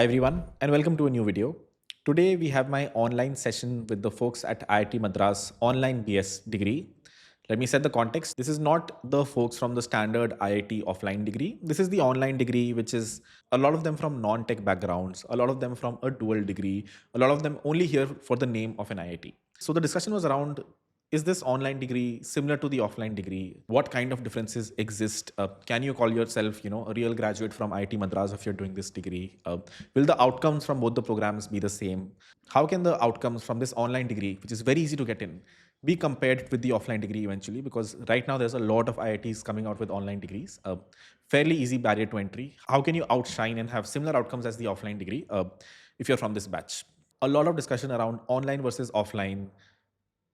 Hi everyone and welcome to a new video. Today we have my online session with the folks at IIT Madras online BS degree. Let me set the context. This is not the folks from the standard IIT offline degree. This is the online degree, which is a lot of them from non-tech backgrounds, a lot of them from a dual degree, a lot of them only here for the name of an IIT. So the discussion was around, is this online degree similar to the offline degree? What kind of differences exist? Can you call yourself, a real graduate from IIT Madras if you're doing this degree? Will the outcomes from both the programs be the same? How can the outcomes from this online degree, which is very easy to get in, be compared with the offline degree eventually? Because right now there's a lot of IITs coming out with online degrees. Fairly easy barrier to entry. How can you outshine and have similar outcomes as the offline degree if you're from this batch? A lot of discussion around online versus offline,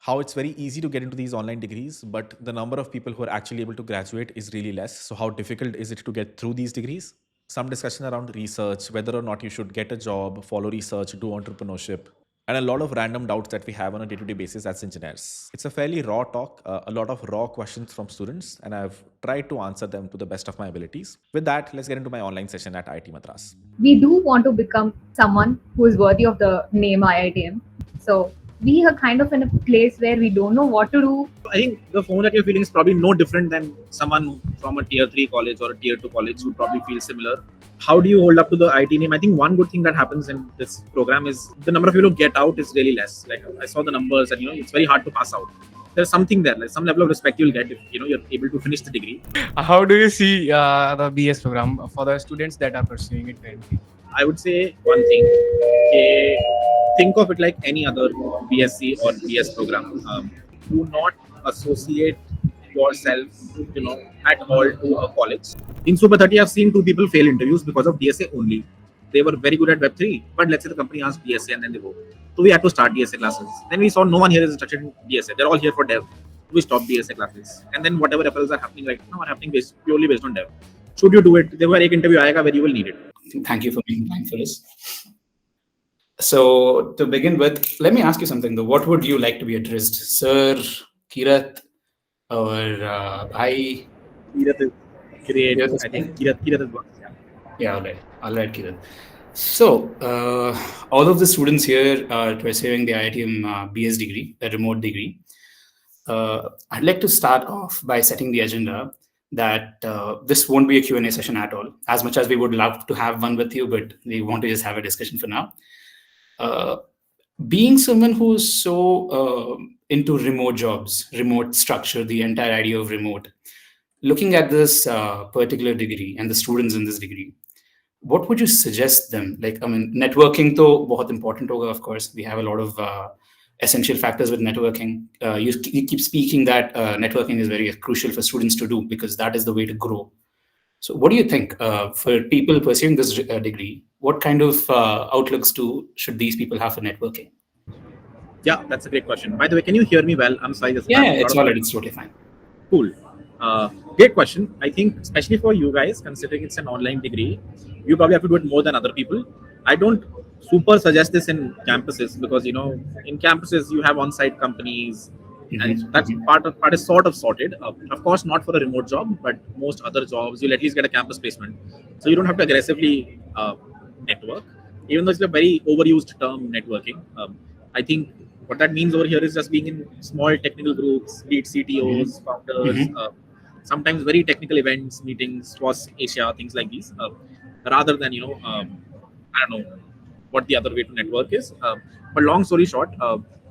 how it's very easy to get into these online degrees, but the number of people who are actually able to graduate is really less. So how difficult is it to get through these degrees? Some discussion around research, whether or not you should get a job, follow research, do entrepreneurship, and a lot of random doubts that we have on a day-to-day basis as engineers. It's a fairly raw talk, a lot of raw questions from students, and I've tried to answer them to the best of my abilities. With that, let's get into my online session at IIT Madras. We do want to become someone who is worthy of the name IITM. So we are kind of in a place where we don't know what to do. I think the FOMO that you're feeling is probably no different than someone from a tier 3 college or a tier 2 college who probably feel similar. How do you hold up to the IT name? I think one good thing that happens in this program is the number of people who get out is really less. Like I saw the numbers and it's very hard to pass out. There's something there, like some level of respect you'll get if you're able to finish the degree. How do you see the BS program for the students that are pursuing it currently? I would say one thing, think of it like any other BSc or BS program. Do not associate yourself, at all to a college. In 𝗟𝗶𝗶𝗶𝗶𝗀, I've seen 2 people fail interviews because of DSA only. They were very good at Web3, but let's say the company asked DSA and then they go. So we had to start DSA classes. Then we saw no one here is instructed in DSA. They're all here for dev. We stopped DSA classes. And then whatever referrals are happening right now are happening purely based on dev. Should you do it? There will be an interview where you will need it. Thank you for being kind for this. So to begin with, let me ask you something though. What would you like to be addressed? Sir, Kirat, or Bhai? Kirat is great. I think Kirat is one. Yeah, all right, Kirat. So all of the students here are pursuing the IITM BS degree, a remote degree. I'd like to start off by setting the agenda that this won't be a Q&A session at all, as much as we would love to have one with you, but we want to just have a discussion for now. Being someone who's so into remote jobs, remote structure, the entire idea of remote, looking at this particular degree and the students in this degree, what would you suggest them? Networking to बहुत important hoga, of course. We have a lot of essential factors with networking. You keep speaking that networking is very crucial for students to do because that is the way to grow. So what do you think for people pursuing this degree? What kind of outlooks should these people have for networking? Yeah, that's a great question. By the way, can you hear me well? I'm sorry. Yeah, it's all right. It's totally fine. Cool. Great question. I think especially for you guys, considering it's an online degree, you probably have to do it more than other people. I don't super suggest this in campuses because in campuses you have on-site companies, and that's part is sort of sorted. Of course, not for a remote job, but most other jobs you'll at least get a campus placement, so you don't have to aggressively network. Even though it's a very overused term, networking. I think what that means over here is just being in small technical groups, be it CTOs, founders, sometimes very technical events, meetings, across Asia, things like these, rather than I don't know what the other way to network is. But long story short,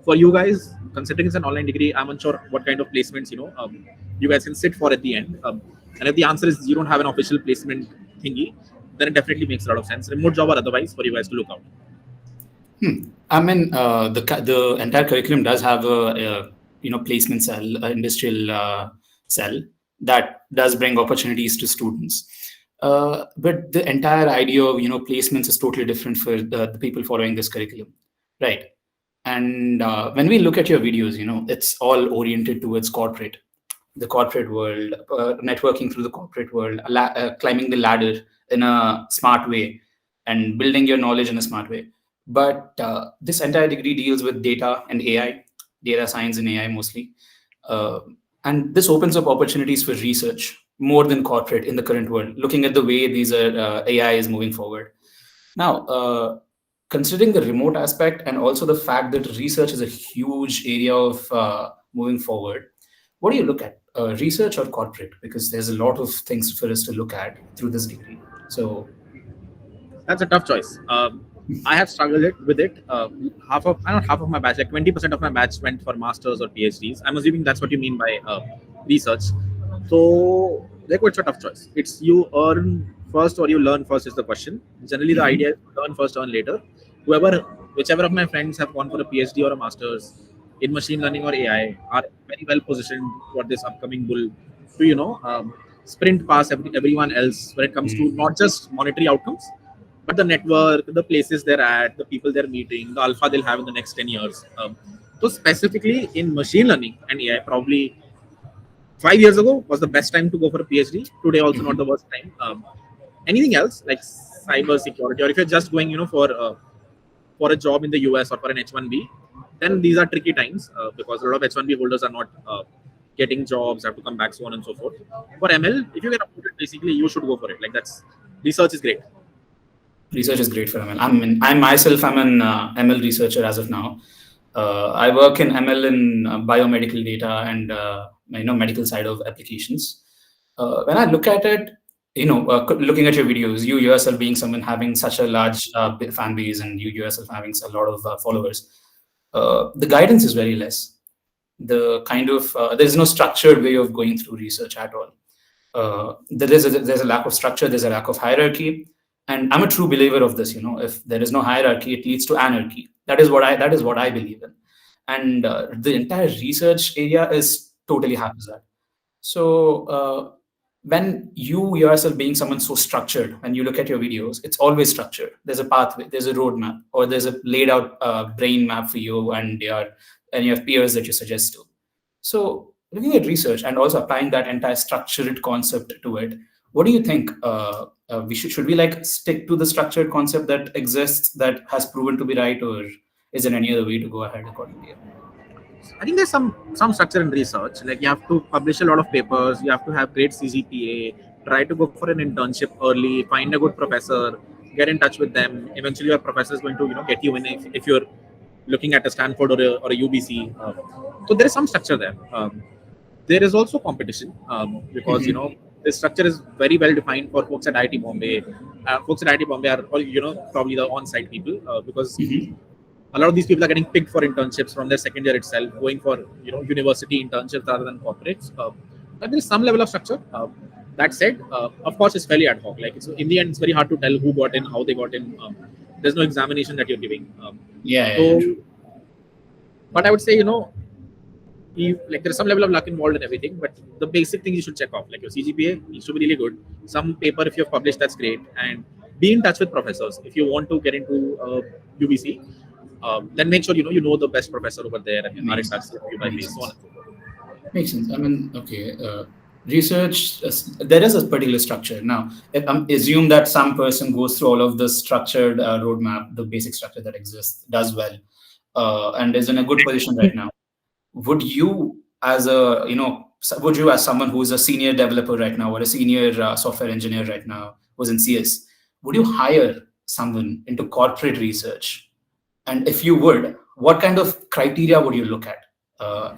for you guys, considering it's an online degree, I'm unsure what kind of placements you guys can sit for at the end. And if the answer is you don't have an official placement thingy, then it definitely makes a lot of sense, remote job or otherwise, for you guys to look out. I mean, the entire curriculum does have a placement cell, industrial cell that does bring opportunities to students. But the entire idea of placements is totally different for the people following this curriculum, right? And when we look at your videos, it's all oriented towards the corporate world, networking through the corporate world, climbing the ladder in a smart way, and building your knowledge in a smart way. But this entire degree deals with data and AI, data science and AI mostly. And this opens up opportunities for research more than corporate in the current world, looking at the way these AI is moving forward. Now, considering the remote aspect and also the fact that research is a huge area of moving forward, what do you look at, research or corporate? Because there's a lot of things for us to look at through this degree. So that's a tough choice. I have struggled with it. Half of my batch, like 20% of my batch went for masters or PhDs. I'm assuming that's what you mean by research. So, like, it's a tough choice. It's you earn first or you learn first is the question. Generally, the idea is learn first, earn later. Whichever of my friends have gone for a PhD or a master's in machine learning or AI are very well positioned for this upcoming bull to sprint past everyone else when it comes to not just monetary outcomes, but the network, the places they're at, the people they're meeting, the alpha they'll have in the next 10 years. So specifically in machine learning and AI, probably 5 years ago was the best time to go for a PhD. Today also not the worst time. Anything else like cyber security, or if you're just going for a job in the US or for an H1B, then these are tricky times because a lot of H1B holders are not getting jobs, have to come back, so on and so forth. For ML, if you get uploaded, basically you should go for it. Like that's research is great. Research is great for ML. I myself am an ML researcher as of now. I work in ML in biomedical data and medical side of applications. When I look at it, looking at your videos, you yourself being someone having such a large fan base and you yourself having a lot of followers, the guidance is very less. The kind of there's no structured way of going through research at all. There's a lack of structure. There's a lack of hierarchy. And I'm a true believer of this. If there is no hierarchy, it leads to anarchy. That is what I believe in. And the entire research area is totally haphazard. So when you yourself being someone so structured, when you look at your videos, it's always structured. There's a pathway, there's a roadmap, or there's a laid out brain map for you and your peers that you suggest to. So looking at research and also applying that entire structured concept to it, what do you think? Should we like stick to the structured concept that exists that has proven to be right, or is there any other way to go ahead according to you? I think there's some structure in research. Like you have to publish a lot of papers, you have to have great CGPA, try to go for an internship early, find a good professor, get in touch with them. Eventually, your professor is going to get you in if you're looking at a Stanford or a UBC. So there is some structure there. There is also competition because this structure is very well defined for folks at IIT Bombay. Folks at IIT Bombay are probably the on-site people because a lot of these people are getting picked for internships from their second year itself, going for university internships rather than corporates. But there is some level of structure. That said, of course, it's fairly ad hoc. Like in the end, it's very hard to tell who got in, how they got in. There's no examination that you're giving. But I would say there's some level of luck involved in everything. But the basic things you should check off, like your CGPA needs to be really good. Some paper if you've published, that's great, and be in touch with professors if you want to get into UBC. Then make sure you know the best professor over there and are in touch with you by face. So on and so forth. Makes sense. I mean, okay. Research, there is a particular structure. Now, if assume that some person goes through all of the structured roadmap, the basic structure that exists, does well, and is in a good position right now. Would you, as someone who is a senior developer right now or a senior software engineer right now who's in CS, would you hire someone into corporate research? And if you would, what kind of criteria would you look at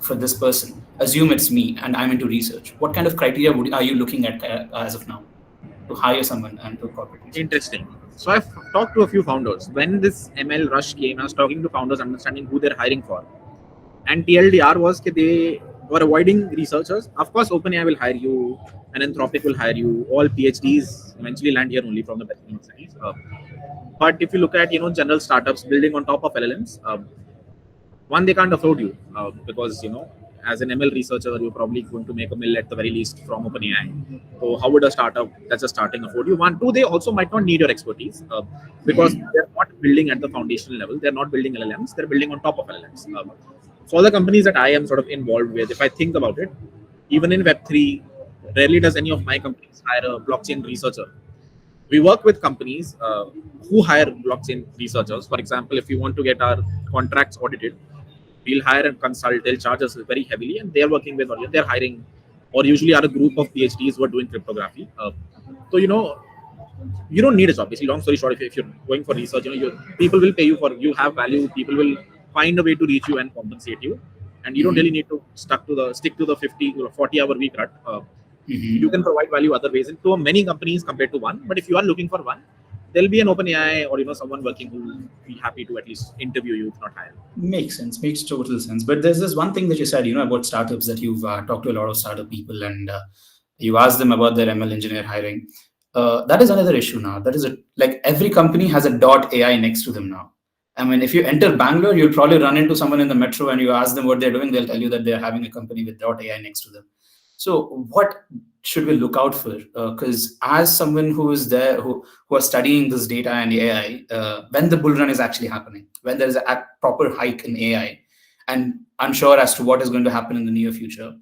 for this person? Assume it's me and I'm into research. What kind of criteria are you looking at as of now to hire someone and to corporate research? Interesting. So I've talked to a few founders. When this ML rush came, I was talking to founders, understanding who they're hiring for. And TLDR was that they were avoiding researchers. Of course, OpenAI will hire you, and Anthropic will hire you. All PhDs eventually land here only from the best universities. But if you look at general startups building on top of LLMs, one, they can't afford you because as an ML researcher you're probably going to make a mill at the very least from OpenAI. So how would a startup that's just starting afford you? One, two, they also might not need your expertise because they're not building at the foundational level. They're not building LLMs. They're building on top of LLMs. So all the companies that I am sort of involved with, if I think about it, even in Web3, rarely does any of my companies hire a blockchain researcher. We work with companies who hire blockchain researchers. For example, if we want to get our contracts audited, we'll hire a consult. They'll charge us very heavily, and they're working with, or they're hiring, or usually are a group of PhDs who are doing cryptography. So you don't need a job. Basically, long story short, if you're going for research, people will pay you for, you have value. People will find a way to reach you and compensate you, and you don't really need to stick to the 50 or 40-hour week rut. You can provide value other ways to many companies compared to one. But if you are looking for one, there'll be an open AI or someone working who will be happy to at least interview you, if not hire. Makes sense. Makes total sense. But there's this one thing that you said, about startups, that you've talked to a lot of startup people and you asked them about their ML engineer hiring. That is another issue now. That is like every company has a .ai next to them now. I mean, if you enter Bangalore, you'll probably run into someone in the metro and you ask them what they're doing, they'll tell you that they're having a company with .ai next to them. So what should we look out for? Because as someone who is there, who are studying this data and AI, when the bull run is actually happening, when there is a proper hike in AI, and unsure as to what is going to happen in the near future,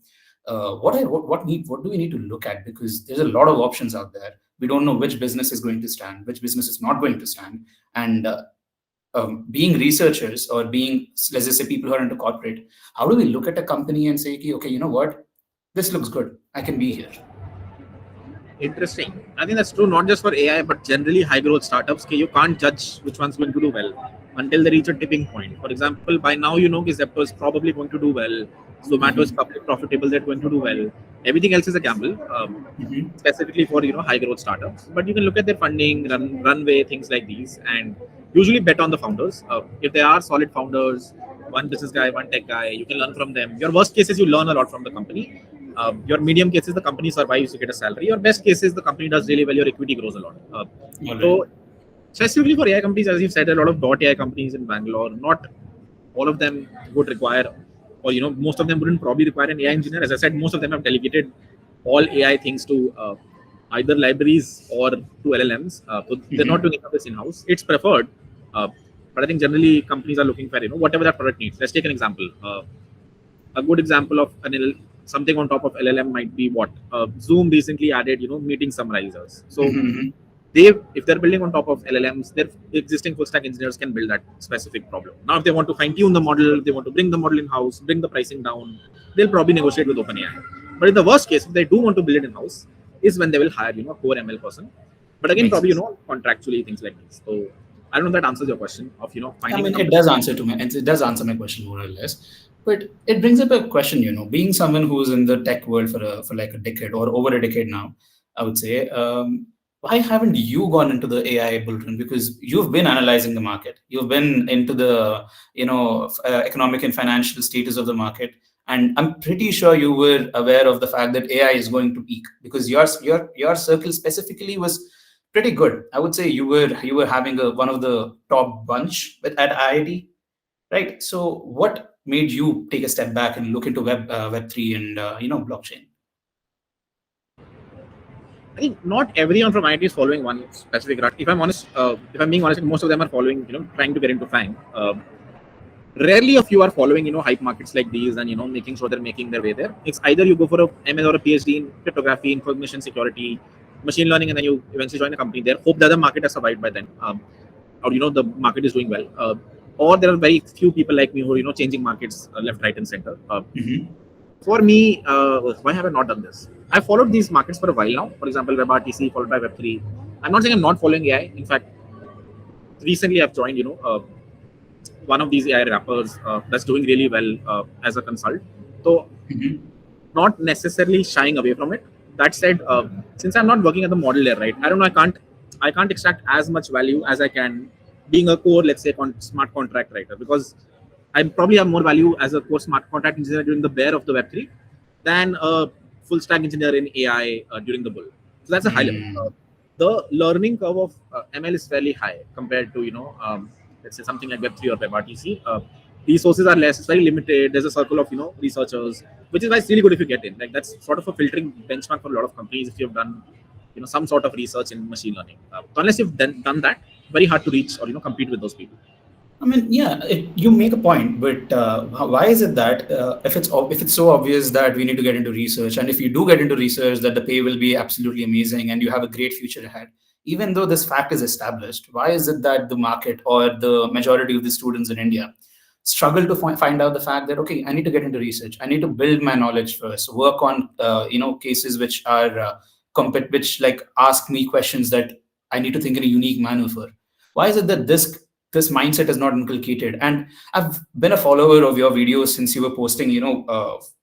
what do we need to look at? Because there's a lot of options out there. We don't know which business is going to stand, which business is not going to stand. And being researchers or being, let's just say, people who are into corporate, how do we look at a company and say, okay, you know what? This looks good. I can be here. Interesting. I think that's true not just for AI, but generally high growth startups. You can't judge which one's going to do well until they reach a tipping point. For example, by now Zepto is probably going to do well. Zomato is public profitable, they're going to do well. Everything else is a gamble, specifically for high growth startups. But you can look at their funding, runway, things like these, and usually bet on the founders. If they are solid founders, one business guy, one tech guy, you can learn from them. Your worst case is you learn a lot from the company. Your medium case is the company survives, you get a salary. Your best case is the company does really well, your equity grows a lot. So specifically for AI companies, as you've said, a lot of .ai companies in Bangalore, not all of them would require, or most of them wouldn't probably require an AI engineer. As I said, most of them have delegated all AI things to either libraries or to LLMs. So they're not doing this in-house. It's preferred, but I think generally companies are looking for whatever that product needs. Let's take an example. A good example of something on top of LLM might be what Zoom recently added, meeting summarizers. So if they're building on top of LLMs, their existing full stack engineers can build that specific problem. Now, if they want to fine tune the model, they want to bring the model in house, bring the pricing down, they'll probably negotiate with OpenAI. But in the worst case, if they do want to build it in house, is when they will hire a core ML person. But again, probably contractually things like this. So I don't know if that answers your question of finding. I mean, it does answer my question more or less. But it brings up a question, being someone who's in the tech world for like a decade or over a decade now, I would say, why haven't you gone into the AI bull run? Because you've been analyzing the market. You've been into the, economic and financial status of the market. And I'm pretty sure you were aware of the fact that AI is going to peak, because your circle specifically was pretty good. I would say you were having one of the top bunch at IIT, right? So what made you take a step back and look into Web3 and blockchain? I think not everyone from IIT is following one specific route. If I'm being honest, most of them are following, trying to get into FANG. Rarely a few are following, hype markets like these and, making sure they're making their way there. It's either you go for a ML or a PhD in cryptography, information security, machine learning, and then you eventually join a company there. Hope that the market has survived by then, or the market is doing well. Or there are very few people like me who are, changing markets left, right, and center. For me, why have I not done this? I've followed these markets for a while now. For example, WebRTC followed by Web3. I'm not saying I'm not following AI. In fact, recently I've joined, one of these AI rappers that's doing really well as a consult. So, not necessarily shying away from it. That said, since I'm not working at the model layer, right? I don't know. I can't extract as much value as I can being a core, let's say, smart contract writer, because I probably have more value as a core smart contract engineer during the bear of the Web3 than a full stack engineer in AI during the bull. So that's a high level. The learning curve of ML is fairly high compared to let's say something like Web3 or WebRTC. Resources are less, it's very limited. There's a circle of researchers, which is why it's really good if you get in. Like that's sort of a filtering benchmark for a lot of companies if you've done some sort of research in machine learning. Unless you've done that, very hard to reach or compete with those people. I mean, yeah, you make a point, but why is it that if it's so obvious that we need to get into research, and if you do get into research, that the pay will be absolutely amazing and you have a great future ahead, even though this fact is established, why is it that the market or the majority of the students in India struggle to find out the fact that, okay, I need to get into research, I need to build my knowledge first, work on cases which are which like ask me questions that I need to think in a unique manner for. Why is it that this mindset is not inculcated? And I've been a follower of your videos since you were posting,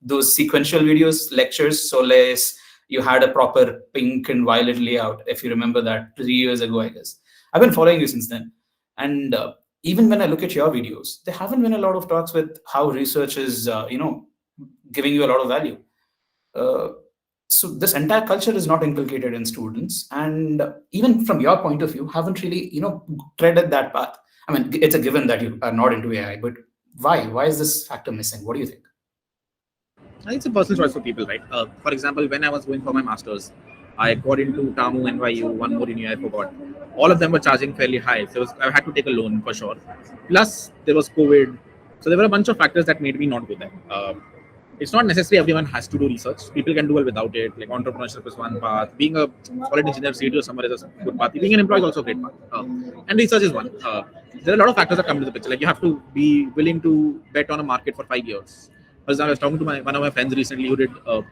those sequential videos, lectures, Solace. You had a proper pink and violet layout, if you remember that, 3 years ago, I guess. I've been following you since then. And even when I look at your videos, there haven't been a lot of talks with how research is, giving you a lot of value. So this entire culture is not inculcated in students. And even from your point of view, haven't really, treaded that path. I mean, it's a given that you are not into AI, but why? Why is this factor missing? What do you think? I think it's a personal choice for people, right? For example, when I was going for my master's, I got into TAMU, NYU, one more in I forgot. All of them were charging fairly high. So I had to take a loan for sure. Plus, there was COVID. So there were a bunch of factors that made me not go there. It's not necessary everyone has to do research. People can do well without it. Like entrepreneurship is one path. Being a solid engineer, CTO somewhere is a good path. Being an employee is also a great path. And research is one. There are a lot of factors that come into the picture. Like you have to be willing to bet on a market for 5 years. For example, I was talking to one of my friends recently who did a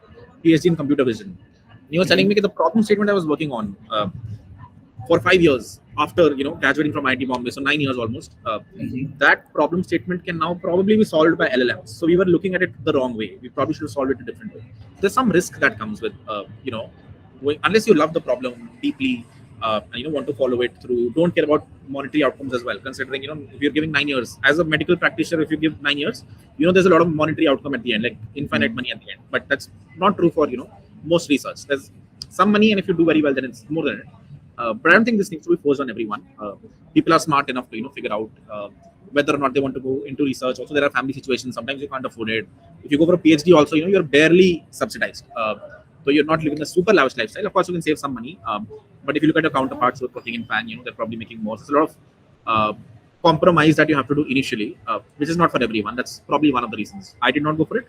PhD in computer vision. And he was telling me that the problem statement I was working on for 5 years after graduating from IIT Bombay, so 9 years almost, that problem statement can now probably be solved by LLMs. So we were looking at it the wrong way. We probably should have solved it a different way. There's some risk that comes with unless you love the problem deeply and want to follow it through. Don't care about monetary outcomes as well. Considering if you're giving 9 years as a medical practitioner, if you give 9 years, there's a lot of monetary outcome at the end, like infinite money at the end. But that's not true for most research. There's some money, and if you do very well, then it's more than it. But I don't think this needs to be forced on everyone. People are smart enough to figure out whether or not they want to go into research. Also, there are family situations. Sometimes you can't afford it. If you go for a PhD, also you're barely subsidized. So you're not living a super lavish lifestyle. Of course, you can save some money. But if you look at your counterparts who are working in FAN, they're probably making more. So there's a lot of compromise that you have to do initially, which is not for everyone. That's probably one of the reasons I did not go for it.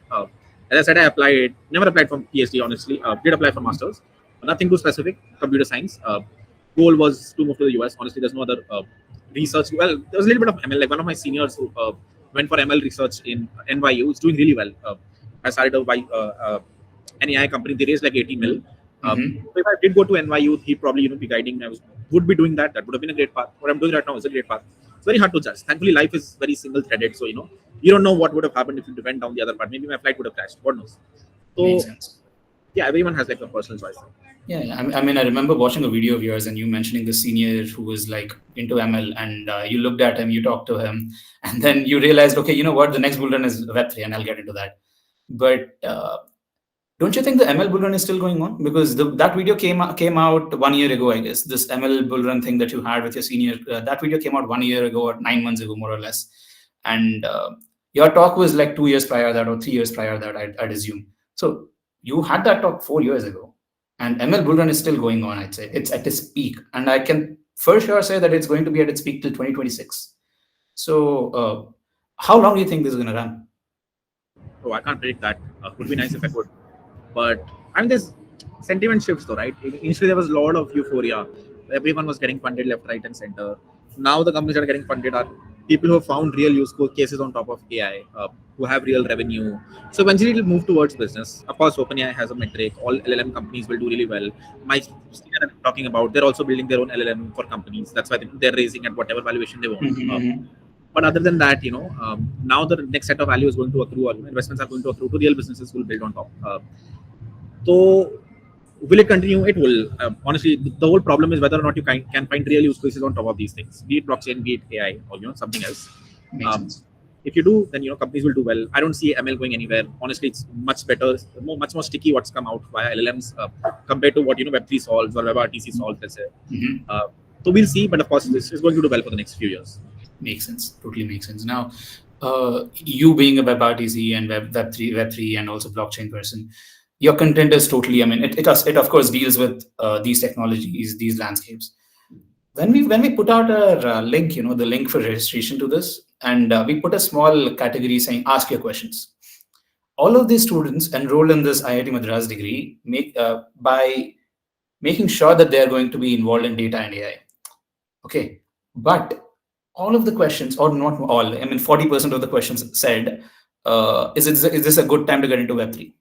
As I said, I applied, never applied for PhD, honestly. Did apply for masters, but nothing too specific. Computer science. Goal was to move to the US. Honestly, there's no other research. Well, there was a little bit of ML. Like one of my seniors who went for ML research in NYU is doing really well. I started an AI company. They raised like 80 mil. So if I did go to NYU, he'd probably be guiding me. Would be doing that. That would have been a great path. What I'm doing right now is a great path. It's very hard to judge. Thankfully, life is very single-threaded. So you don't know what would have happened if you went down the other path. Maybe my flight would have crashed. God knows. So yeah, everyone has like a personal choice. Yeah, I mean, I remember watching a video of yours and you mentioning the senior who was like into ML, and you looked at him, you talked to him, and then you realized, okay, you know what, the next bull run is Web3, and I'll get into that. But don't you think the ML bull run is still going on? Because that video came out 1 year ago, I guess. This ML bull run thing that you had with your senior, that video came out 1 year ago or 9 months ago, more or less. And your talk was like 2 years prior that, or 3 years prior that, I'd assume. So you had that talk 4 years ago. And ML bull run is still going on, I'd say. It's at its peak. And I can for sure say that it's going to be at its peak till 2026. So how long do you think this is going to run? Oh, I can't predict that. It would be nice if I could. But I mean, there's sentiment shifts though, right? Initially, there was a lot of euphoria. Everyone was getting funded left, right, and center. Now the companies that are getting funded are people who have found real use cases on top of AI, who have real revenue. So eventually it'll move towards business. Of course, OpenAI has a metric. All LLM companies will do really well. My senior I'm talking about, they're also building their own LLM for companies. That's why they're raising at whatever valuation they want. But other than that, now the next set of value is going to accrue, or investments are going to accrue to real businesses who will build on top. So will it continue? It will. Honestly, the whole problem is whether or not you can find real use cases on top of these things, be it blockchain, be it AI, or something else. If you do, then companies will do well. I don't see ML going anywhere. Honestly, it's much better, much more sticky what's come out via LLMs compared to what Web3 solves or WebRTC solves. Let's say. So we'll see, but of course, this is going to do well for the next few years. Makes sense. Totally makes sense. Now, you being a WebRTC and Web3 and also blockchain person, your content is totally, I mean, it of course deals with these technologies, these landscapes. When we put out a link, the link for registration to this, and we put a small category saying, ask your questions. All of these students enrolled in this IIT Madras degree by making sure that they're going to be involved in data and AI. Okay, but all of the questions, or not all, I mean, 40% of the questions said, is this a good time to get into Web3?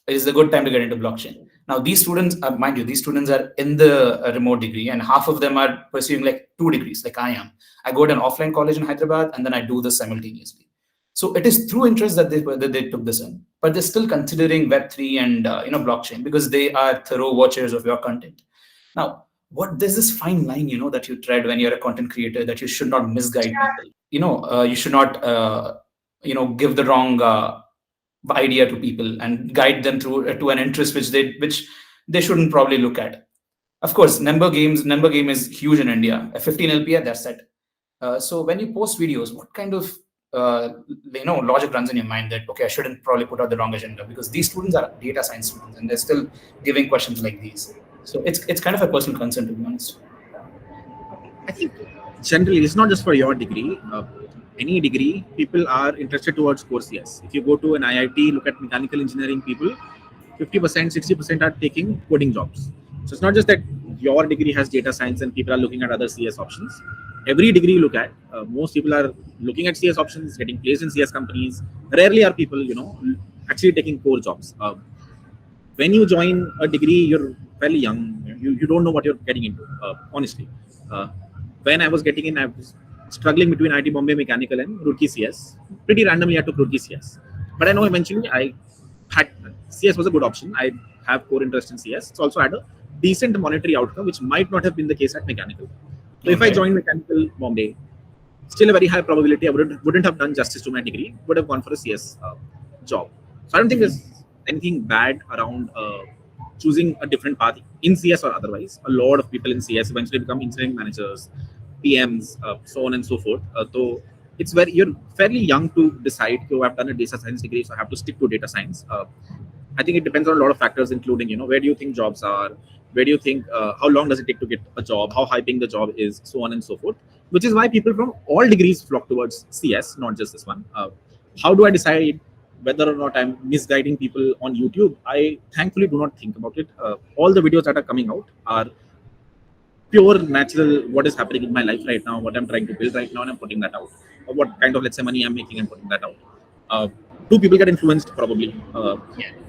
Is it a good time to get into blockchain? Now, these students, mind you, these students are in the remote degree, and half of them are pursuing like 2 degrees, like I am. I go to an offline college in Hyderabad, and then I do this simultaneously. So it is through interest that they took this in, but they're still considering Web3 and blockchain because they are thorough watchers of your content. Now, there's this fine line, that you tread when you're a content creator, that you should not misguide people. You should not, give the wrong idea to people and guide them through to an interest which they shouldn't probably look at. Of course, number game is huge in India. A 15 LPA, that's it. So when you post videos, what kind of logic runs in your mind that, okay, I shouldn't probably put out the wrong agenda, because these students are data science students and they're still giving questions like these. So it's kind of a personal concern, to be honest. I think generally it's not just for your degree. Any degree, people are interested towards core CS. If you go to an IIT, look at mechanical engineering people, 50%, 60% are taking coding jobs. So it's not just that your degree has data science and people are looking at other CS options. Every degree you look at, most people are looking at CS options, getting placed in CS companies. Rarely are people, actually taking core jobs. When you join a degree, you're fairly young. You don't know what you're getting into, honestly. When I was getting in, I was struggling between IIT Bombay Mechanical and Roorkee CS. Pretty randomly, I took Roorkee CS. But I know eventually CS was a good option. I have core interest in CS. It's also had a decent monetary outcome, which might not have been the case at Mechanical. So if I joined Mechanical Bombay, still a very high probability I wouldn't have done justice to my degree, would have gone for a CS job. So I don't think there's anything bad around choosing a different path in CS or otherwise. A lot of people in CS eventually become engineering managers, PMs, so on and so forth. So it's you're fairly young to decide, oh, I've done a data science degree, so I have to stick to data science. I think it depends on a lot of factors, including, where do you think jobs are? Where do you think, how long does it take to get a job? How high paying the job is, so on and so forth. Which is why people from all degrees flock towards CS, not just this one. How do I decide whether or not I'm misguiding people on YouTube? I thankfully do not think about it. All the videos that are coming out are pure natural, what is happening in my life right now, what I'm trying to build right now, and I'm putting that out. Or what kind of, let's say, money I'm making and putting that out. Do people get influenced? Probably.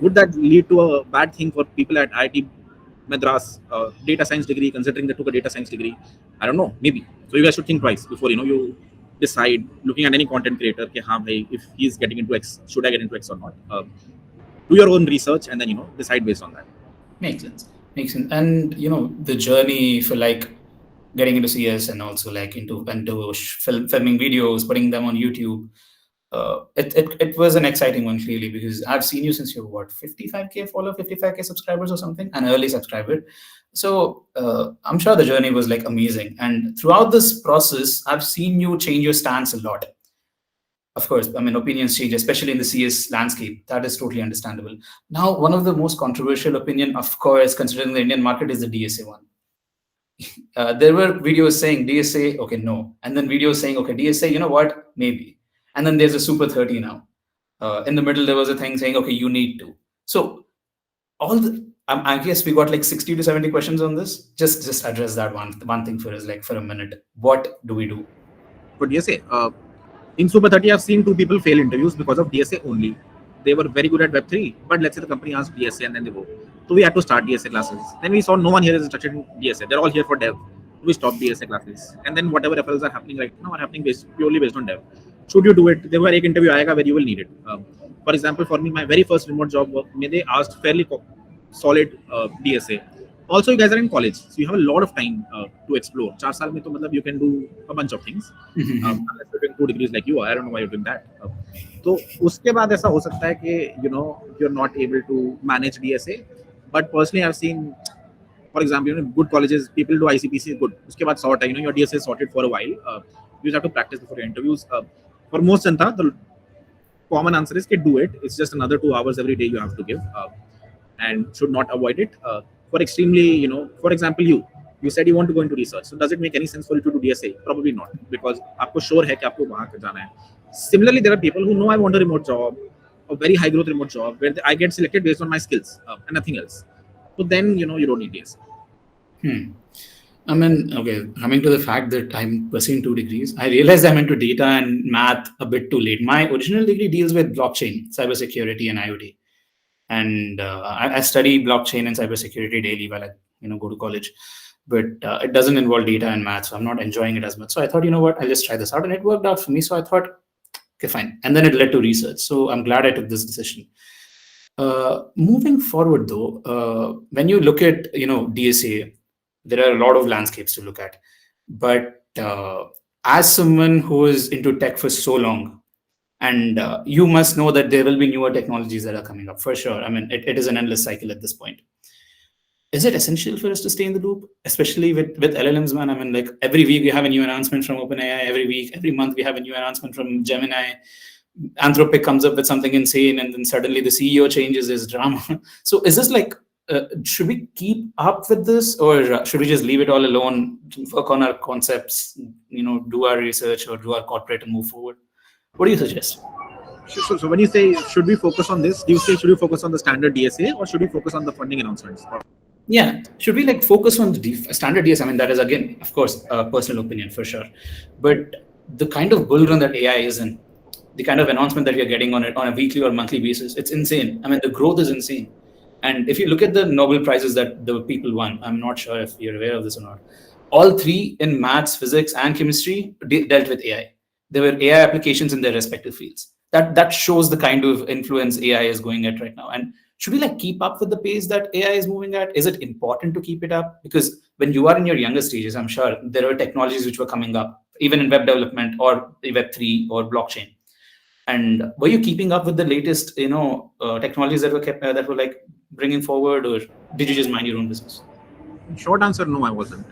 Would that lead to a bad thing for people at IIT Madras data science degree, considering they took a data science degree? I don't know, maybe. So you guys should think twice before you decide, looking at any content creator, if he's getting into X, should I get into X or not? Do your own research and then decide based on that. Makes sense. And the journey for like getting into CS and also like into filming videos, putting them on YouTube. It was an exciting one, clearly, because I've seen you since you're 55K follower, 55K subscribers or something, an early subscriber. So I'm sure the journey was like amazing. And throughout this process, I've seen you change your stance a lot. Of course, I mean, opinions change, especially in the CS landscape. That is totally understandable. Now, one of the most controversial opinion, of course, considering the Indian market, is the DSA one. There were videos saying DSA, okay, no. And then videos saying, okay, DSA, you know what, maybe. And then there's a Super 30 now. In the middle, there was a thing saying, okay, you need to. So I guess we got like 60 to 70 questions on this. Just address that one thing for us, like for a minute. What do we do? For DSA, in Super 30, I've seen 2 people fail interviews because of DSA only. They were very good at Web3, but let's say the company asked DSA and then they go. So we had to start DSA classes. Then we saw no one here is interested in DSA. They're all here for dev. We stopped DSA classes. And then whatever referrals are happening right now are happening purely based on dev. Should you do it? There were one interview where you will need it. For example, for me, my very first remote job work, they asked fairly solid DSA. Also, you guys are in college, so you have a lot of time to explore. 4 saal mein to you can do a bunch of things. Unless you're doing 2 degrees like you are, I don't know why you're doing that. So, uske baad aisa ho sakta hai ki, you're not able to manage DSA. But personally, I've seen, for example, good colleges, people do ICPC, good. Uske baad sort, your DSA is sorted for a while. You just have to practice before your interviews. For most Janta, the common answer is do it. It's just another 2 hours every day you have to give, and should not avoid it. For extremely, for example, you said you want to go into research. So does it make any sense for you to do DSA? Probably not, because aapko sure hai ki aapko wahan pe jana hai. Similarly, there are people who know I want a remote job, a very high growth remote job, where I get selected based on my skills and nothing else. So then, you don't need DSA. I mean, okay, coming to the fact that I'm pursuing 2 degrees, I realized I'm into data and math a bit too late. My original degree deals with blockchain, cybersecurity, and IoT. And I study blockchain and cybersecurity daily while I go to college, but it doesn't involve data and math, so I'm not enjoying it as much. So I thought, I'll just try this out, and it worked out for me. So I thought, okay, fine. And then it led to research. So I'm glad I took this decision. Moving forward, though, when you look at DSA, there are a lot of landscapes to look at. But as someone who is into tech for so long, and you must know that there will be newer technologies that are coming up for sure. I mean, it is an endless cycle at this point. Is it essential for us to stay in the loop, especially with LLMs, man? I mean, like every week we have a new announcement from OpenAI. Every month we have a new announcement from Gemini. Anthropic comes up with something insane, and then suddenly the CEO changes his drama. So is this like, should we keep up with this, or should we just leave it all alone, work on our concepts, do our research or do our corporate and move forward? What do you suggest? So when you say, should we focus on this, do you say, should we focus on the standard DSA or should we focus on the funding announcements? Yeah, should we like focus on the standard DSA? I mean, that is, again, of course, a personal opinion for sure. But the kind of bull run that AI is in, the kind of announcement that we are getting on it on a weekly or monthly basis, it's insane. I mean, the growth is insane. And if you look at the Nobel Prizes that the people won, I'm not sure if you're aware of this or not, all three in maths, physics, and chemistry dealt with AI. There were AI applications in their respective fields. That shows the kind of influence AI is going at right now. And should we like keep up with the pace that AI is moving at? Is it important to keep it up? Because when you are in your younger stages, I'm sure there are technologies which were coming up, even in web development or Web3 or blockchain. And were you keeping up with the latest, technologies that were like bringing forward, or did you just mind your own business? Short answer, no, I wasn't.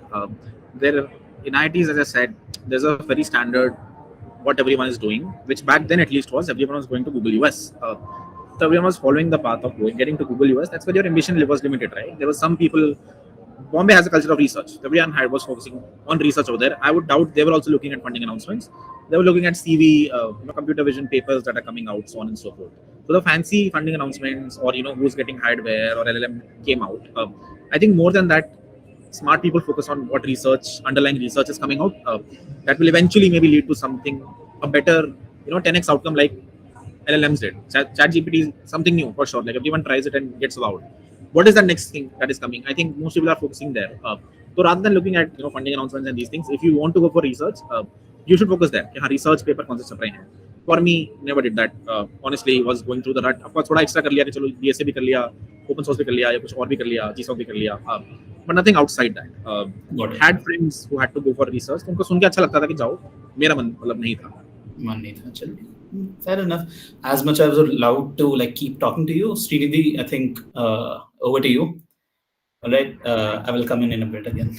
There in IITs, as I said, there's a very standard what everyone is doing, which back then at least was everyone was going to Google US. So everyone was following the path of getting to Google US. That's where your ambition was limited, right? There were some people. Bombay has a culture of research. Everyone was focusing on research over there. I would doubt they were also looking at funding announcements. They were looking at CV, computer vision papers that are coming out, so on and so forth. So the fancy funding announcements, or who's getting hired where, or LLM came out. I think more than that, smart people focus on what underlying research is coming out. That will eventually maybe lead to something, a better, 10x outcome like LLMs did. ChatGPT is something new for sure. Like everyone tries it and gets wowed. What is the next thing that is coming? I think most people are focusing there. So rather than looking at funding announcements and these things, if you want to go for research, you should focus there. Research paper कौन से छप रहे हैं? For me, never did that. Honestly, was going through the rut. Of course, थोड़ा extra कर लिया कि चलो DSA भी कर लिया, open source भी कर लिया, या कुछ और भी कर लिया, GSOC भी कर लिया. But nothing outside that. Had friends who had to go for research. तो उनको सुन के अच्छा लगता था कि जाओ. मेरा मन मतलब नहीं था. मन नहीं था. चलिए. Fair enough. As much as I was allowed to like keep talking to you, Sridhi, I think over to you. All right, I will come in a bit again.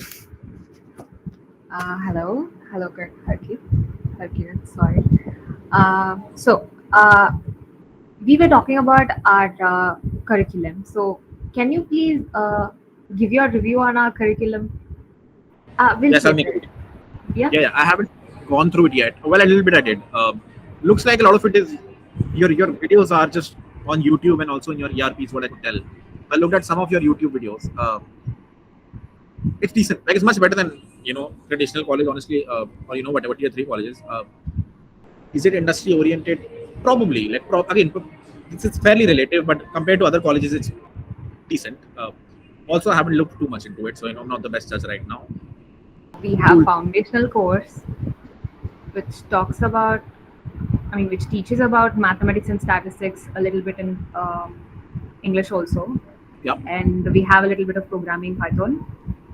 Hello, 𝗥𝗲𝗄𝗿𝗶𝗹𝗀𝗀. Sorry. We were talking about our curriculum. So can you please give your review on our curriculum? Yes, I'll make it. Yeah. I haven't gone through it yet. Well, a little bit I did. Looks like a lot of it is your videos are just on YouTube and also in your ERPs, what I could tell. I looked at some of your YouTube videos. It's decent. Like it's much better than traditional college, honestly, or whatever tier 3 colleges. Is it industry oriented? Probably. Like again, it's fairly relative, but compared to other colleges, it's decent. Also, I haven't looked too much into it, so I'm not the best judge right now. We have foundational course, which talks about, which teaches about mathematics and statistics, a little bit in English also. Yeah. And we have a little bit of programming in Python.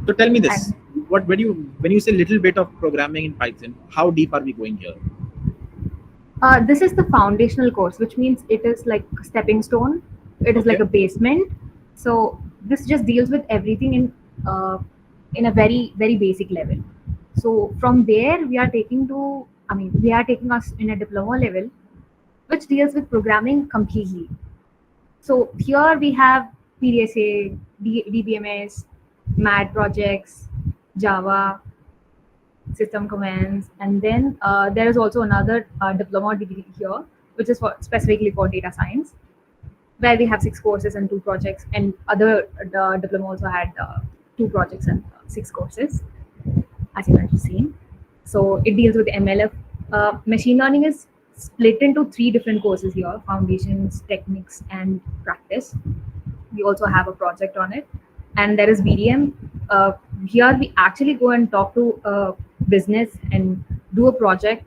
So tell me this: when you say little bit of programming in Python, how deep are we going here? This is the foundational course, which means it is like a stepping stone. It is like a basement. So this just deals with everything in a very, very basic level. So from there, we are taking us in a diploma level, which deals with programming completely. So here we have PDSA, DBMS, MAD projects, Java, system commands, and then there is also another diploma degree here, which is specifically for data science, where we have 6 courses and 2 projects, and other diploma also had 2 projects and 6 courses, as you might have seen. So it deals with MLF. Machine learning is split into 3 different courses here: foundations, techniques, and practice. We also have a project on it, and there is BDM. Here we actually go and talk to business and do a project,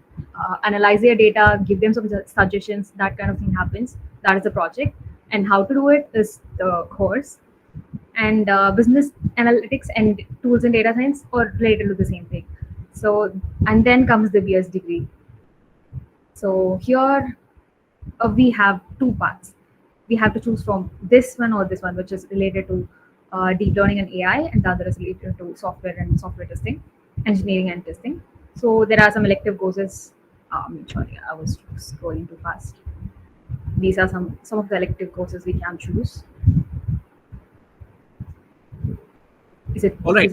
analyze their data, give them some suggestions. That kind of thing happens. That is the project, and how to do it is the course. And business analytics and tools and data science are related to the same thing. So, and then comes the BS degree. So here we have 2 parts. We have to choose from this one or this one, which is related to deep learning and AI, and the other is related to software and software testing, engineering and testing. So there are some elective courses. Sorry, I was scrolling too fast. These are some of the elective courses we can choose. Is it all right?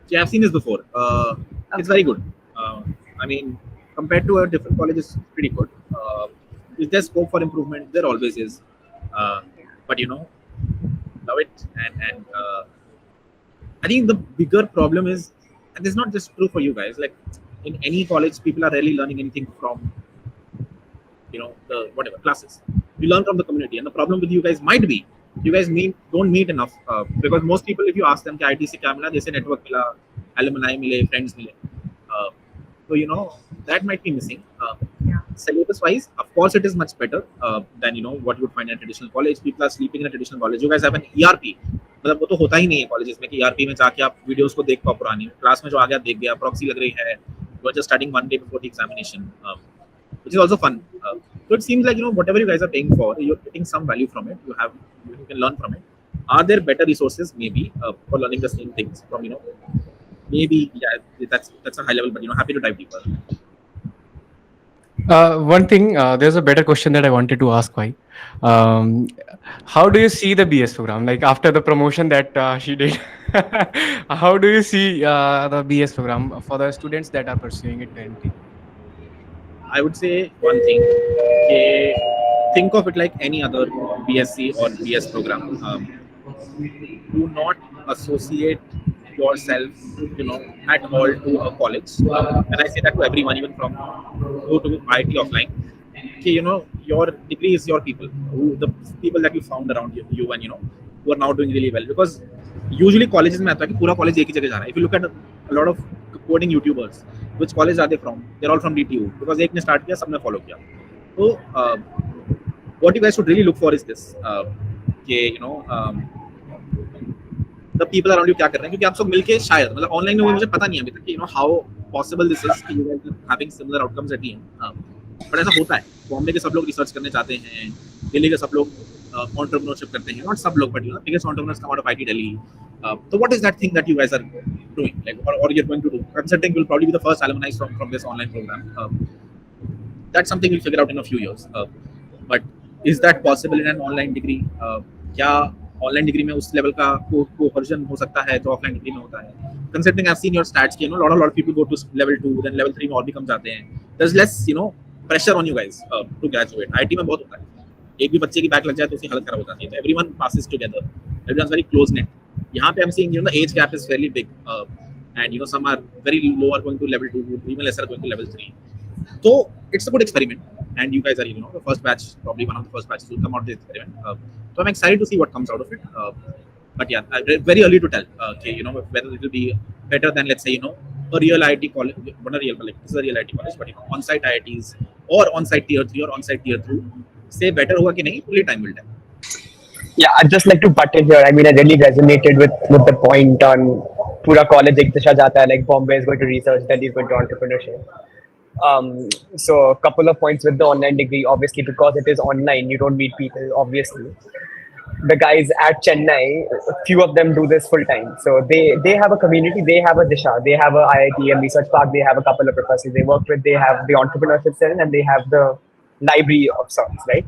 Yeah, I've seen this before. Okay. It's very good. I mean, compared to a different college, it's pretty good. Is there scope for improvement? There always is. But love it. And I think the bigger problem is, and this is not just true for you guys. Like in any college, people are rarely learning anything from the whatever classes. You learn from the community, and the problem with you guys might be you guys don't meet enough, because most people, if you ask them IIT se kya mila, they say network mila, alumni mile, friends mile. So that might be missing. Syllabus wise, of course, it is much better than what you would find in a traditional college. People are sleeping in a traditional college. You guys have an ERP. मतलब वो तो होता ही नहीं है colleges में कि ERP में जाके आप वीडियोस को देख पाओ पुरानी क्लास में जो आ गया देख गया प्रॉक्सी लग रही है. You are just studying one day before the examination, which is also fun. So it seems like whatever you guys are paying for, you're getting some value from it. You can learn from it. Are there better resources maybe for learning the same things from maybe that's a high level, but happy to dive deeper. One thing, there's a better question that I wanted to ask. Why? How do you see the BS program? Like after the promotion that she did, how do you see the BS program for the students that are pursuing it currently? I would say one thing. Think of it like any other BSc or BS program. Do not associate yourself, at all to a college. And I say that to everyone, even from go to IIT offline. Your degree is your people, the people that you found around you and who are now doing really well. Because usually colleges में आता है कि पूरा college एक ही जगह जा रहा है. If you look at a lot of coding YouTubers, which college are they from? They're all from DTU because एक ने start किया, सबने follow किया. So what you guys should really look for is this. The people around you क्या कर रहे हैं, क्योंकि आप सब मिलके शायद मतलब ऑनलाइन में मुझे पता नहीं है अभी तक कि how possible this is कि you guys are having similar outcomes at the end. But ऐसा होता है. बॉम्बे के सब लोग रिसर्च करने चाहते हैं, दिल्ली के सब लोग entrepreneurship करते हैं, not सब लोग, but biggest entrepreneurs come out of IIT Delhi. So what is that thing that you guys are doing, like, or you're going to do? Consulting will probably be the first alumni from this online program. That's something we'll figure out in a few years. But is that possible in an online degree? क्या online degree में उस level का coercion हो सकता है जो offline degree में होता है? Considering I've seen your stats, lot of people go to level 2, then level 3 में और भी कम जाते हैं. There's less pressure on you guys to graduate. IIT में बहुत होता है, एक भी बच्चे की बैक लग जाए तो उसकी हालत खराब हो जाती है. So everyone passes together. Everyone's very close knit. यहाँ पे I'm seeing the age gap is fairly big, and some are very low are going to level 2, even lesser going to level 3. So it's a good experiment, and you guys are the first batch, probably one of the first batches will come out of the experiment. So I'm excited to see what comes out of it. But yeah, very early to tell. Whether it will be better than, let's say, a real IIT college, not a real, but like this is a real IIT college, but on-site IITs or on-site tier 3 or on-site tier 2, say better hoga ki nahi, only time will tell. Yeah, I'd just like to butt in here. I mean, I really resonated with the point on pura college ek disha jata hai, like Bombay is going to research, Delhi is going to entrepreneurship. So a couple of points with the online degree. Obviously, because it is online, you don't meet people, obviously. The guys at Chennai, a few of them do this full time. So they have a community, they have a disha, they have a IITM research park, they have a couple of professors they work with, they have the entrepreneurship cell, and they have the library of sorts, right?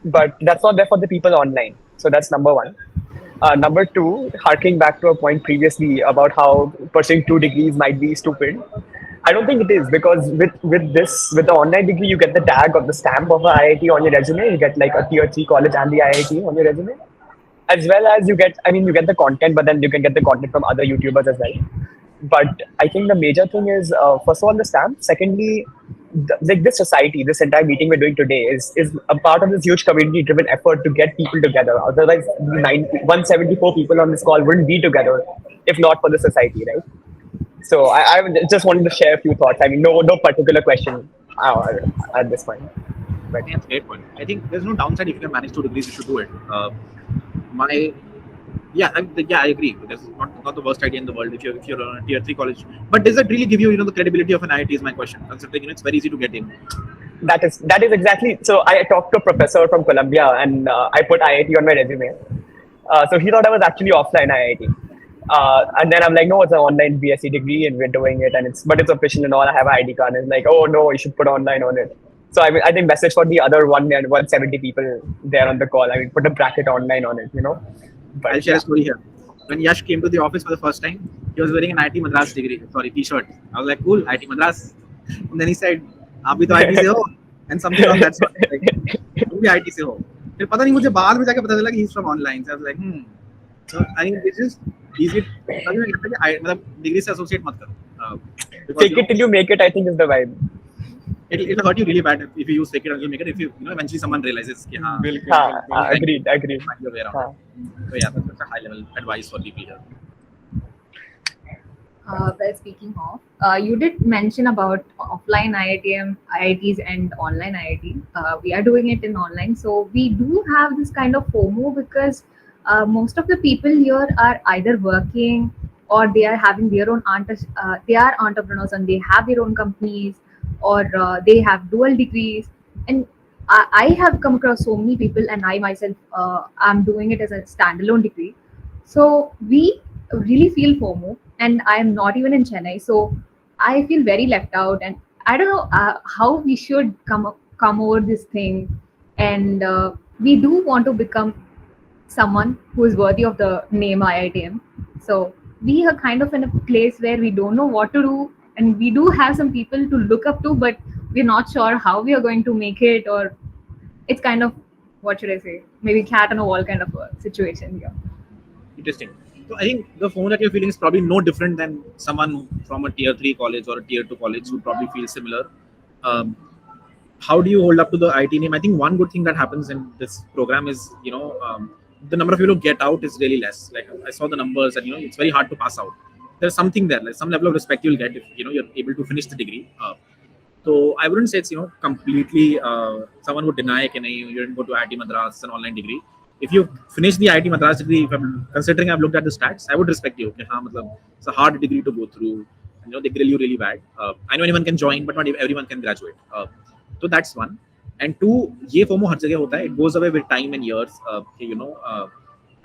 But that's not there for the people online. So that's number one. Number two, harking back to a point previously about how pursuing 2 degrees might be stupid. I don't think it is, because with the online degree, you get the tag of the stamp of an IIT on your resume. You get like a tier 3 college and the IIT on your resume, as well as you get the content, but then you can get the content from other YouTubers as well. But I think the major thing is, first of all, the stamp. Secondly, like this society, this entire meeting we're doing today is a part of this huge community-driven effort to get people together. Otherwise, 174 people on this call wouldn't be together if not for the society, right? So I just wanted to share a few thoughts. I mean, no particular question at this point. But I think that's a great point. I think there's no downside if you can manage 2 degrees, you should do it. I agree. That's not the worst idea in the world if you're on a tier 3 college. But does that really give you the credibility of an IIT? Is my question. Considering it's very easy to get in. that is exactly. So I talked to a professor from Columbia, and I put IIT on my resume. So he thought I was actually offline IIT. And then I'm like, no, it's an online BSc degree, and we're doing it, and it's official and all. I have an ID card, and it's like, oh no, you should put online on it. So I think message for the other 170 people there on the call. I mean, put a bracket online on it, But, I'll share a story here. When Yash came to the office for the first time, he was wearing an IIT Madras t-shirt. I was like, cool, IIT Madras. And then he said, "आप भी तो IIT से हो," and something on that sort. Like, "तुम भी IIT से हो." फिर पता नहीं मुझे बाद में जाके पता चला कि he's from online. So I was like, So I think it's just easy. मतलब degree से associate मत करो. Fake it till you make it, I think, is the vibe. It'll hurt you really bad if you use fake it until you make it. If eventually someone realizes कि Agreed. find your way around. So yeah, that's a high level advice for people here. Well, speaking of, you did mention about offline IITs and online IIT. We are doing it in online, so we do have this kind of FOMO because most of the people here are either working or they are having their own they are entrepreneurs and they have their own companies, or they have dual degrees. And I have come across so many people, and I myself am doing it as a standalone degree. So we really feel FOMO, and I am not even in Chennai, so I feel very left out. And I don't know how we should come over this thing. And we do want to become someone who is worthy of the name IITM. So we are kind of in a place where we don't know what to do, and we do have some people to look up to, but we're not sure how we are going to make it, or it's kind of, what should I say, maybe cat on a wall kind of a situation here. Interesting. So I think the FOMO that you're feeling is probably no different than someone from a tier 3 college or a tier 2 college who probably feel similar. How do you hold up to the IT name? I think one good thing that happens in this program is, the number of people who get out is really less. Like I saw the numbers, and it's very hard to pass out. There's something there, like some level of respect you'll get if you're able to finish the degree. So I wouldn't say it's completely someone would deny you didn't go to IIT Madras, it's an online degree. If you finish the IIT Madras degree, if I'm considering I've looked at the stats, I would respect you. It's a hard degree to go through. They grill you really bad. I know anyone can join, but not everyone can graduate. So that's one. And two, ये FOMO हर जगह होता है. It goes away with time and years.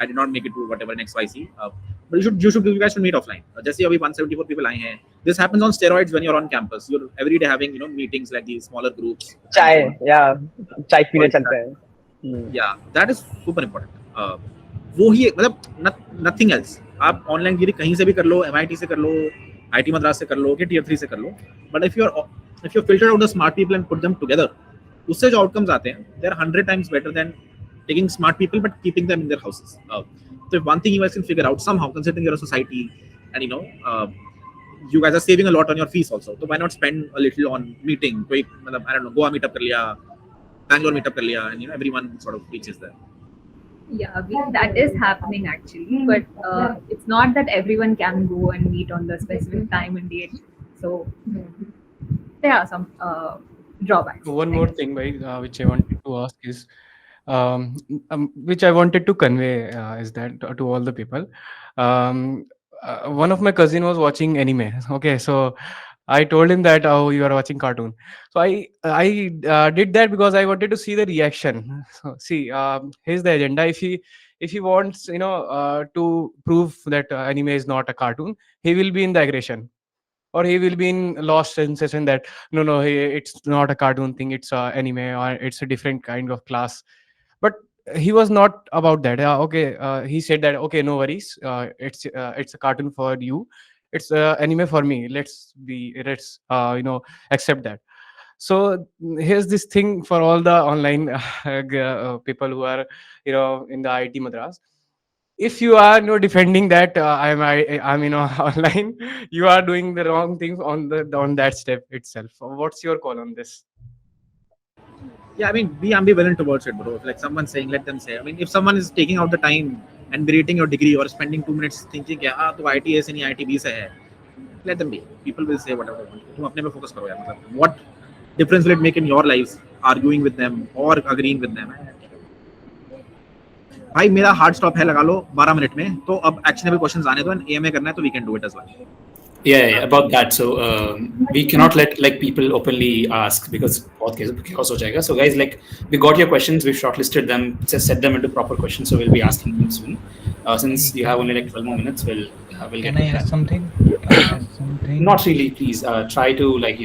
I did not make it to whatever next YC. But you guys should meet offline. Just say अभी 174 people आए हैं. This happens on steroids when you're on campus. You're every day having meetings like these smaller groups. Chai पीने चलते हैं. Yeah, that is super important. वो ही मतलब nothing else. आप online गिरी कहीं से भी कर लो, MIT से कर लो, IIT Madras से कर लो, के tier 3 से कर लो. But if you filter out the smart people and put them together, उससे जो outcomes आते हैं, they're 100 times better than taking smart people but keeping them in their houses. So if one thing you guys can figure out somehow, considering you're a society, and you guys are saving a lot on your fees also. So why not spend a little on meeting? I don't know, Goa meetup कर लिया, Bangalore meetup कर लिया, and everyone sort of reaches there. Yeah, that is happening actually, but it's not that everyone can go and meet on the specific time and date. So there are some drawbacks. One more thing, which I wanted to ask is, which I wanted to convey is that to all the people. One of my cousin was watching anime. Okay, so I told him that, oh, you are watching cartoon. So I did that because I wanted to see the reaction. So see, here's the agenda. If he wants, to prove that anime is not a cartoon, he will be in the aggression, or he will be in lost sensation that no, it's not a cartoon thing, it's a anime, or it's a different kind of class. But he was not about that. He said that, okay, no worries, it's a cartoon for you, it's anime for me, let's accept that. So here's this thing for all the online people who are in the IIT Madras. if you are defending that I'm online, you are doing the wrong things on that step itself. What's your call on this? Yeah, I mean, be ambivalent towards it, bro. If like someone's saying, let them say. I mean, if someone is taking out the time and berating your degree or spending 2 minutes thinking, yeah, तो IIT से नहीं IIT से है, let them be. People will say whatever they want. तुम अपने पे focus करो यार. मतलब, what difference will it make in your lives arguing with them or agreeing with them? भाई मेरा हार्ड स्टॉप है, लगा लो 12 मिनट में. तो अब एक्शनेबल क्वेश्चंस आने दो, AMA करना है तो we can do it as well. Yeah, about that. So we cannot let like people openly ask because chaos ho jayega. So guys, like we got your questions, we've shortlisted them, just set them into proper questions. So we'll be asking them soon. Since you have only like 12 more minutes, we'll Can I add something? Not really. Please try to like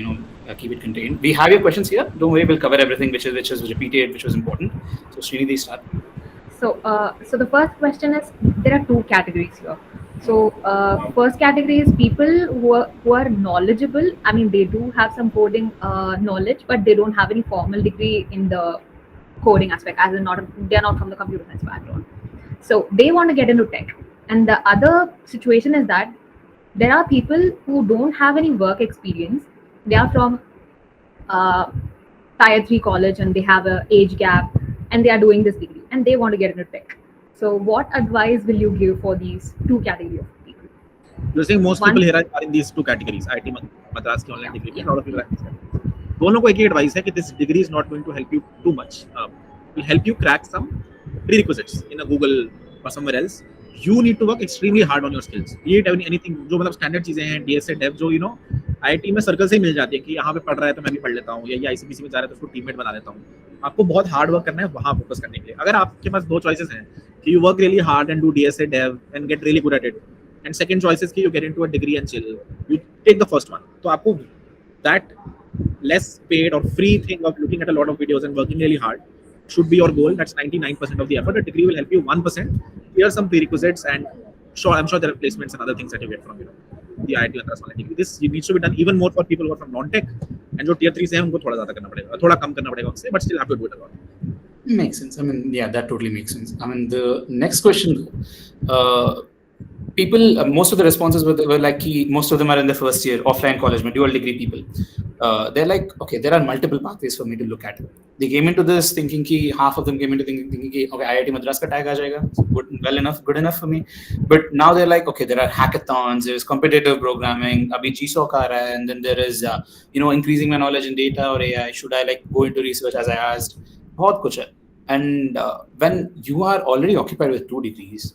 keep it contained. We have your questions here. Don't worry, we'll cover everything which is repeated, which was important. So Srinidhi, start. So the first question is, there are two categories here. So first category is people who are knowledgeable. I mean, they do have some coding knowledge, but they don't have any formal degree in the coding aspect, as in they're not from the computer science background. So they want to get into tech. And the other situation is that there are people who don't have any work experience. They are from tier 3 college and they have an age gap and they are doing this degree and they want to get into tech. So what advice will you give for these two categories of people? You're saying most people here are in these two categories, IIT Madras की online degree, and a lot of people are in this. दोनों को एक ही advice है कि this degree is not going to help you too much. It will help you crack some prerequisites in a Google or somewhere else. You need to work extremely hard on your skills. Be it anything, जो मतलब standard चीजें हैं, DSA, Dev, जो IIT में circle से ही मिल जाती है कि यहाँ पे पढ़ रहा है तो मैं भी पढ़ लेता हूँ, या ICPC में जा रहा है तो उसको टीममेट बना लेता हूँ. आपको बहुत हार्ड वर्क करना है वहाँ फोकस करने के लिए. अगर आपके पास दो चॉइसेस हैं कि you work really hard and do DSA, Dev and get really good at it, and second choice is कि you get into a degree and chill, you take the first one. तो आपको that less paid or free thing of looking at a lot of videos and working really hard should be your goal. That's 99% of the effort. A degree will help you 1%. Here are some prerequisites, and I'm sure there are placements and other things that you get from the IIT Madras online degree. This needs to be done even more for people who are from non-tech, and जो tier 3 से हैं उनको थोड़ा ज़्यादा करना पड़ेगा, थोड़ा कम करना पड़ेगा उनसे, but still have to do it a lot. Makes sense. I mean, yeah, that totally makes sense. I mean, the next question, people, most of the responses were like, most of them are in the first year, offline college, dual degree people. They're like, okay, there are multiple pathways for me to look at. They came into this thinking half of them came into thinking, okay, IIT Madras ka tag aa jayega, good enough for me. But now they're like, okay, there are hackathons, there's competitive programming, abhi GSOC aa raha hai, and then there is, increasing my knowledge in data or AI. Should I like go into research as I asked? बहुत कुछ है. And when you are already occupied with 2 degrees,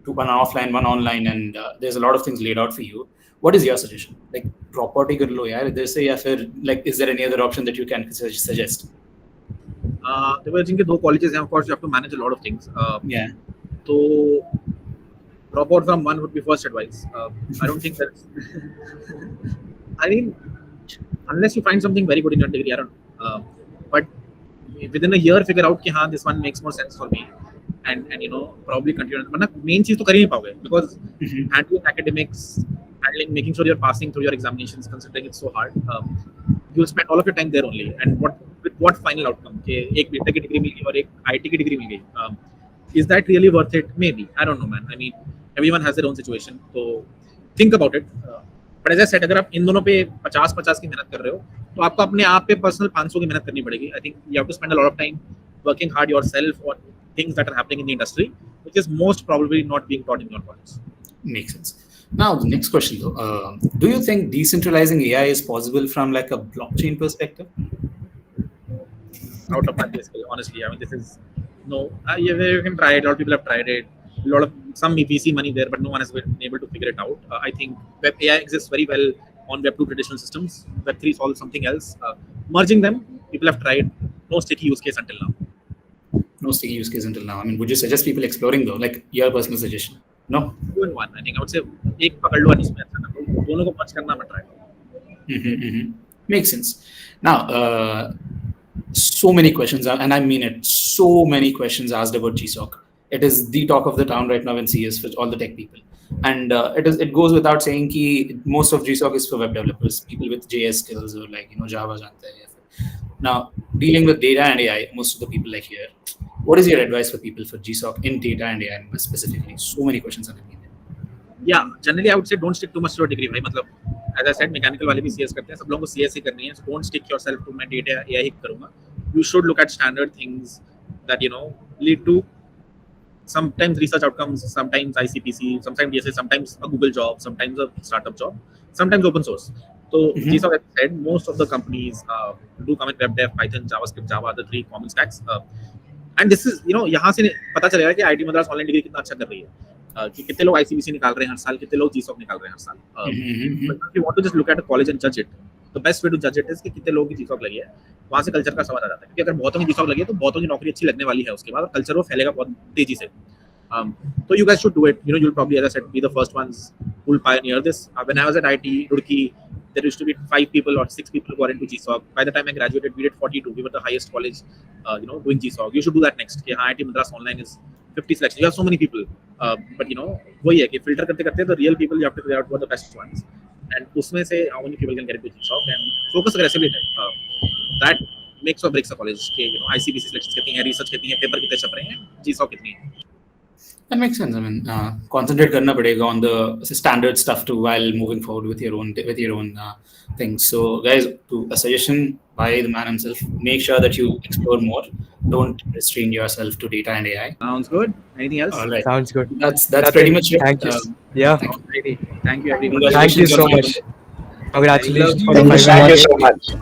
one offline, one online, and there's a lot of things laid out for you, what is your suggestion? Like, drop out कर लो यार इधर से, या फिर like, is there any other option that you can suggest? There were जिनके 2 colleges हैं, of course you have to manage a lot of things. Yeah. So drop out from one would be first advice. I don't think that's. I mean, unless you find something very good in your degree, I don't know. But within a year, figure out कि हाँ, this one makes more sense for me, and probably continue. वरना main चीज तो कर ही नहीं पाओगे, because handling academics, making sure you're passing through your examinations, considering it's so hard, you'll spend all of your time there only. And with what final outcome? कि एक BTech की degree मिल गई और एक IIT की degree मिल गई. Is that really worth it? Maybe. I don't know, man. I mean, everyone has their own situation, so think about it. But as I said, अगर आप इन दोनों पे 50-50 की मेहनत कर रहे हो, तो आपको अपने आप पे पर्सनल 500 की मेहनत करनी पड़ेगी. I think you have to spend a lot of time working hard yourself on things that are happening in the industry, which is most probably not being taught in your college. Makes sense. Now, the next question though, do you think decentralizing AI is possible from like a blockchain perspective? Out of my skill, honestly. I mean, this is no. You can try it. A lot of people have tried it. Some VC money there, but no one has been able to figure it out. I think Web AI exists very well on Web 2 traditional systems. Web 3 solves something else. Merging them, people have tried. No sticky use case until now. No sticky use case until now. I mean, would you suggest people exploring though? Like your personal suggestion? No. 2 in 1. I think I would say एक पकड़ लो इसमें अच्छा कर लो. दोनों को merge करना मत try. Makes sense. Now, so many questions, and I mean it. So many questions asked about GSOC. It is the talk of the town right now in CS for all the tech people, and it goes without saying कि most of GSOC is for web developers, people with JS skills or like Java जानते हैं. Now, dealing with data and AI, most of the people like here, what is your advice for people for GSOC in data and AI specifically? So many questions are coming in. Yeah, generally I would say don't stick too much to a degree भाई, मतलब as I said mechanical वाले भी CS करते हैं, सब लोगों को CS ही करनी है, so don't stick yourself to मैं data AI ही करूँगा. You should look at standard things that lead to sometimes research outcomes, sometimes ICPC, sometimes DSA, sometimes a Google job, sometimes a startup job, sometimes open source. So GSOC, as I said, most of the companies do come in web dev, Python, JavaScript, Java, the three common stacks. And this is, यहाँ से पता चलेगा कि IIT Madras online degree कितना अच्छा कर रही है. कि कितने लोग ICPC निकाल रहे हैं हर साल, कितने लोग GSOC निकाल रहे हैं हर साल. But if you want to just look at a college and judge it, the best way to judge it is कि कितने लोगों की GSOC लगी है. वहाँ से कल्चर का सवाल आ जाता है, क्योंकि अगर बहुतों की GSOC लगी है तो बहुतों की नौकरी अच्छी लगने वाली है उसके बाद, और कल्चर वो फैलेगा बहुत तेजी से. So you guys should do it. You'll probably, as I said, be the first ones who will pioneer this. When I was at IIT Roorkee, there used to be 5 people or 6 people who got into GSOC. By the time I graduated, we did 42. We were the highest college, doing GSOC. You should do that next. IIT Madras online is 50 selections. You have so many people, but वही है कि filter करते the real people you have to figure out who are the best ones, and उसमें से how many people can get into GSOC and focus aggressively. That makes or breaks a college. ICPC selections कितनी है, research कितनी है, paper कितने छप रहे हैं, GSOC कितनी है. That makes sense. I mean, concentrate करना पड़ेगा on the standard stuff too while moving forward with your own things. So, guys, a suggestion by the man himself: make sure that you explore more. Don't restrain yourself to data and AI. Sounds good. Anything else? All right. Sounds good. That's pretty much it. Thank you. Yeah. Thank you everyone. Thank you so much. Congratulations for the Thank you so much.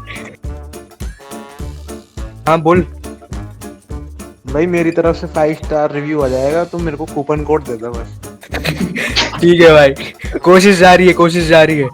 हाँ बोल. भाई मेरी तरफ से 5 star review आ जाएगा, तुम मेरे को कूपन कोड दे दो बस. ठीक है भाई, कोशिश जारी है.